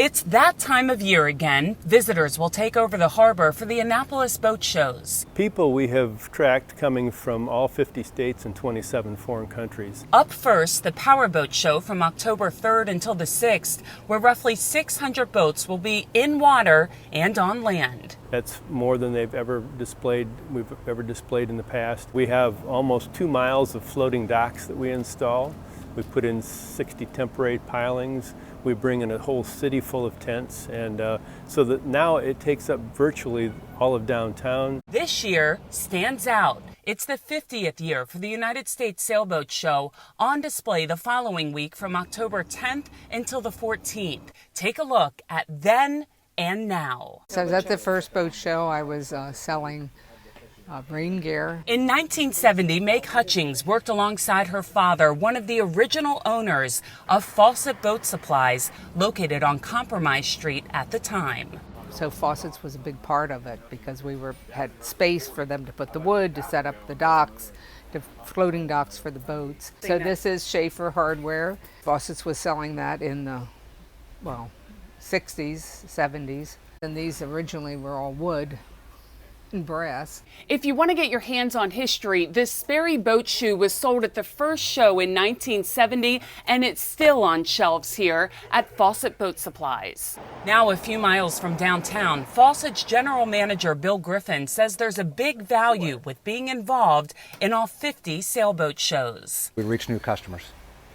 It's that time of year again. Visitors will take over the harbor for the Annapolis boat shows. People we have tracked coming from all 50 states and 27 foreign countries. Up first, the Powerboat Show from October 3rd until the 6th, where roughly 600 boats will be in water and on land. That's more than we've ever displayed in the past. We have almost 2 miles of floating docks that we install. We put in 60 temporary pilings. We bring in a whole city full of tents, and so that now it takes up virtually all of downtown. This year stands out. It's the 50th year for the United States Sailboat Show, on display the following week from October 10th until the 14th. Take a look at then and now. So I was at the first boat show. I was selling rain gear. In 1970, Meg Hutchings worked alongside her father, one of the original owners of Fawcett Boat Supplies, located on Compromise Street at the time. So Fawcett's was a big part of it because we had space for them to put the wood, to set up the docks, the floating docks for the boats. So this is Schaefer Hardware. Fawcett's was selling that in the, 60s, 70s. And these originally were all wood and brass. If you want to get your hands on history, this Sperry boat shoe was sold at the first show in 1970, and it's still on shelves here at Fawcett Boat Supplies. Now a few miles from downtown, Fawcett's general manager Bill Griffin says there's a big value with being involved in all 50 sailboat shows. We reach new customers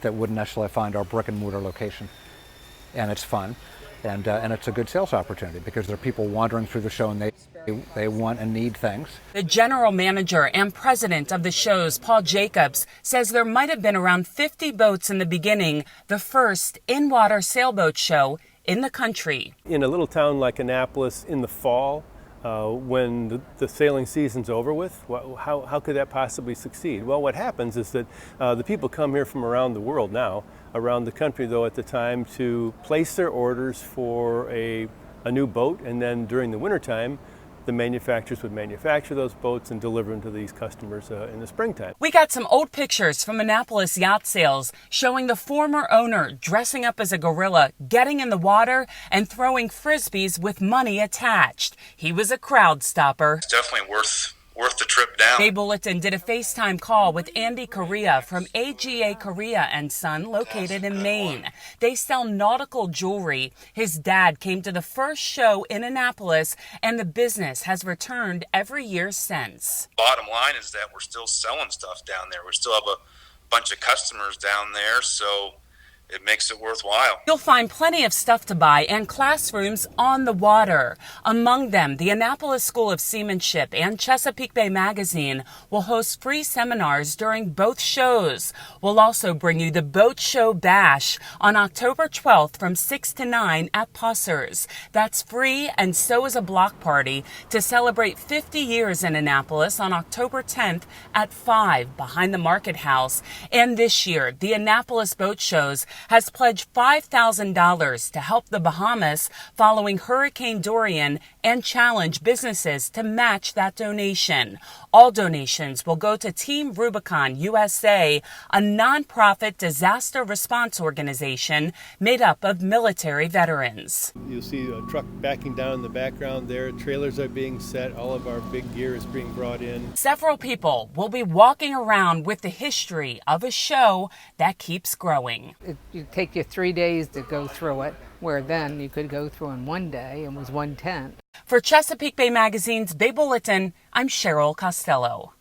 that wouldn't necessarily find our brick and mortar location, and it's fun. And it's a good sales opportunity because there are people wandering through the show and they want and need things. The general manager and president of the shows, Paul Jacobs, says there might have been around 50 boats in the beginning, the first in-water sailboat show in the country. In a little town like Annapolis in the fall, when the sailing season's over with, how could that possibly succeed? Well, what happens is that the people come here from around the world now, around the country though at the time, to place their orders for a new boat, and then during the wintertime, the manufacturers would manufacture those boats and deliver them to these customers in the springtime. We got some old pictures from Annapolis yacht sales showing the former owner dressing up as a gorilla, getting in the water, and throwing frisbees with money attached. He was a crowd stopper. It's definitely worth the trip down. Bay Bulletin did a FaceTime call with Andy Correa from AGA Correa & Son, located in Maine. They sell nautical jewelry. His dad came to the first show in Annapolis, and the business has returned every year since. Bottom line is that we're still selling stuff down there. We still have a bunch of customers down there, so it makes it worthwhile. You'll find plenty of stuff to buy and classrooms on the water. Among them, the Annapolis School of Seamanship and Chesapeake Bay Magazine will host free seminars during both shows. We'll also bring you the Boat Show Bash on October 12th from 6 to 9 at Pusser's. That's free, and so is a block party to celebrate 50 years in Annapolis on October 10th at 5 behind the Market House. And this year, the Annapolis Boat Shows has pledged $5,000 to help the Bahamas following Hurricane Dorian and challenge businesses to match that donation. All donations will go to Team Rubicon USA, a nonprofit disaster response organization made up of military veterans. You'll see a truck backing down in the background there. Trailers are being set. All of our big gear is being brought in. Several people will be walking around with the history of a show that keeps growing. It'd take you 3 days to go through it, where then you could go through in one day and was one tent. For Chesapeake Bay Magazine's Bay Bulletin, I'm Cheryl Costello.